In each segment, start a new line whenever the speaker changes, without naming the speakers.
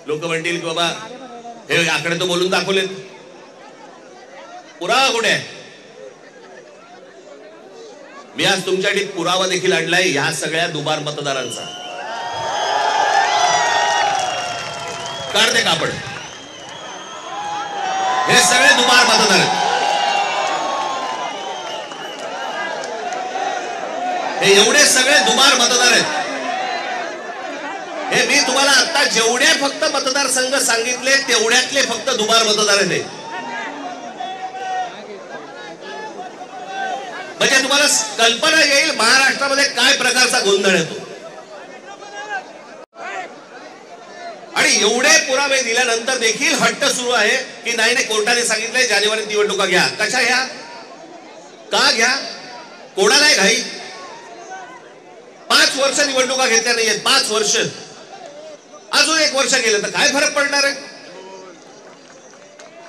लोक म्हणतील की बाबा हे आकडे तो बोलून दाखवलेत, पुरावा कुठे आहे? मी आज तुमच्यासाठी पुरावा देखील आणलाय ह्या सगळ्या दुबार मतदारांचा. काढते कापड. हे सगळे दुबार मतदार आहेत. हे एवढे सगळे दुबार मतदार आहेत. हे मी तुम्हाला आता जेवढे फक्त मतदारसंघ सांगितले तेवढ्यातले फक्त दुबार मतदार आहेत. म्हणजे तुम्हाला कल्पना येईल महाराष्ट्रामध्ये काय प्रकारचा गोंधळ येतो. आणि एवढे पुरावे दिल्यानंतर देखील हट्ट सुरू आहे की नाही नाही, कोर्टाने सांगितलंय जानेवारीत निवडणुका घ्या. कशा घ्या? का घ्या? कोणालाही घाई. 5 वर्ष निवडणुका घेतल्या नाहीयेत. 5 वर्ष. अजून 1 वर्ष गेलं तर काय फरक पडणार आहे?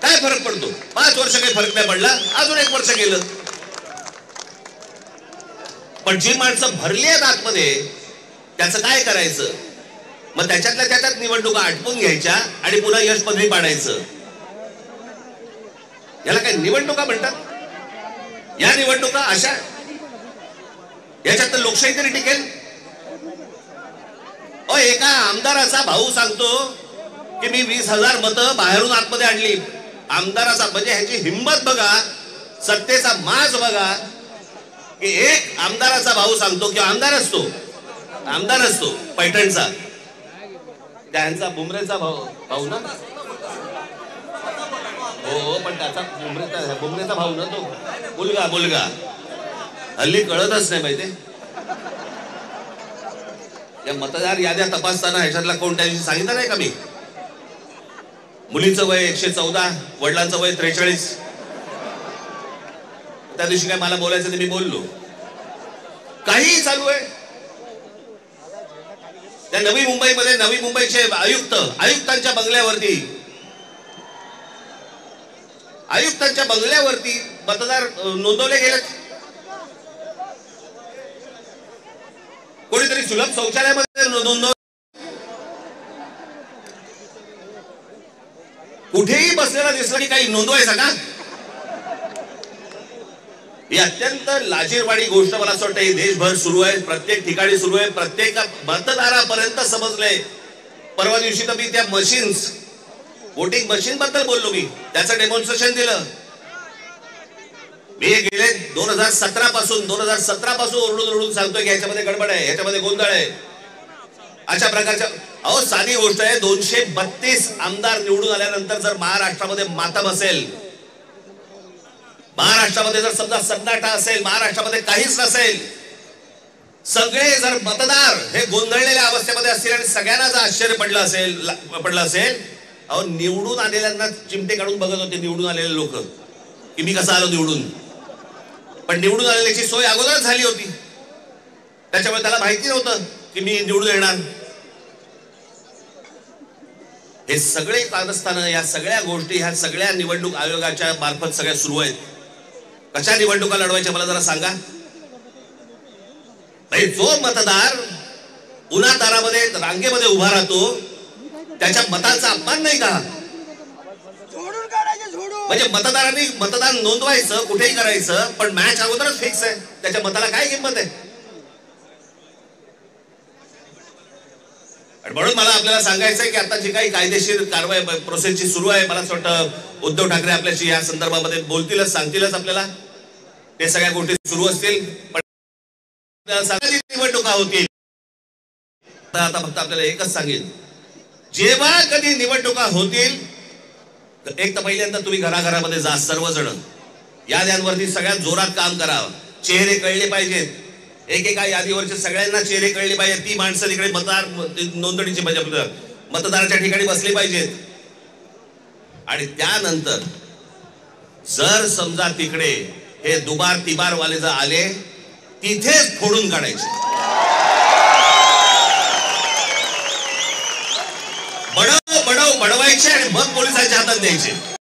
काय फरक पडतो? 5 वर्ष काही फरक नाही पडला, अजून 1 वर्ष गेलं. पण जी माणसं भरली आहेत आतमध्ये त्याचं काय करायचं? मग त्याच्यातल्या त्याच्यात निवडणुका आटपून घ्यायच्या आणि पुन्हा यश पदवी पाडायचं. याला काय निवडणुका म्हणतात? या निवडणुका अशा याच्यात तर लोकशाही तरी टिकेल. एका आमदाराचा भाऊ सांगतो की मी 20,000 मतं बाहेरून आतमध्ये आणली. आमदाराचा म्हणजे ह्याची हिंमत बघा, सत्तेचा माज बघा की एक आमदाराचा भाऊ सांगतो की आमदार असतो पैठणचा, त्यांचा बुमरेचा भाऊ ना. हो पण त्याचा बुमरेचा भाऊ ना, तो मुलगा हल्ली कळतच नाही माहिती. या मतदार याद्या तपासताना ह्याच्यातला कोण त्याशी सांगितलं नाही का मी? मुलीचं वय 114, वडिलांचं वय 43. त्या दिवशी काय मला बोलायचं ते मी बोललो. काही चालू आहे. त्या नवी मुंबईचे आयुक्तांच्या बंगल्यावरती मतदार नोंदवले गेलेत. कोणीतरी सुलभ शौचालयामध्ये नोंदव. कुठेही बसलेला दिसला की काही नोंदवायचा का? ही अत्यंत लाजिरवाणी गोष्ट मला असं वाटतं देशभर सुरू आहे, प्रत्येक ठिकाणी सुरू आहे, प्रत्येक मतदारापर्यंत समजलंय. परवा दिवशी तर मी त्या वोटिंग मशीन बद्दल बोललो. मी त्याचं डेमॉन्स्ट्रेशन दिलं. मी गेले 2017 पासून ओरडून सांगतोय की ह्याच्यामध्ये गडबड आहे, ह्याच्यामध्ये गोंधळ आहे. अशा प्रकारच्या साधी गोष्ट आहे. 232 आमदार निवडून आल्यानंतर जर महाराष्ट्रामध्ये मातम असेल, महाराष्ट्रामध्ये जर समजा सन्नाटा असेल, महाराष्ट्रामध्ये काहीच नसेल, सगळे जर मतदार हे गोंधळलेल्या अवस्थेमध्ये असतील आणि सगळ्यांना जर आश्चर्य पडलं असेल, निवडून आलेल्यांना चिमटे काढून बघत होते निवडून आलेले लोक की मी कसा आलो निवडून. पण निवडून आलेल्याची सोय अगोदरच झाली होती, त्याच्यामुळे त्याला माहिती नव्हतं की मी निवडून येणार. हे सगळे कारस्थानं, या सगळ्या गोष्टी ह्या सगळ्या निवडणूक आयोगाच्या मार्फत सगळ्या सुरू आहेत. कशा निवडणुका लढवायच्या मला जरा सांगा. जो मतदार उन्हातारामध्ये रांगेमध्ये उभा राहतो त्याच्या मताचा अपमान नाही का? म्हणजे मतदारांनी मतदान नोंदवायचं, कुठेही करायचं, पण मॅच अगोदरच फिक्स आहे, त्याच्या मताला काय किंमत आहे? म्हणून मला आपल्याला सांगायचंय की आता जी काही कायदेशीर कारवाई प्रोसेसची सुरू आहे, मला असं वाटतं उद्धव ठाकरे आपल्याशी या संदर्भामध्ये बोलतीलच, सांगतीलच आपल्याला. ते सगळ्या गोष्टी सुरू असतील. पण निवडणुका होतील. आता फक्त आपल्याला एकच सांगेल, जेव्हा कधी निवडणुका होतील एक तर पहिल्यांदा तुम्ही घराघरामध्ये जा, सर्वजण याद्यांवरती सगळ्यात जोरात काम करावं. चेहरे कळले पाहिजेत. एकेका यादीवरचे सगळ्यांना चेहरे कळले पाहिजेत. ती माणसं तिकडे मतदार नोंदणीची मतदाराच्या ठिकाणी बसली पाहिजेत. आणि त्यानंतर जर समजा तिकडे हे दुबार तिबार वाले जर आले, तिथेच फोडून काढायचे. बडवायचे आणि मग पोलिसांच्या हातात द्यायचे.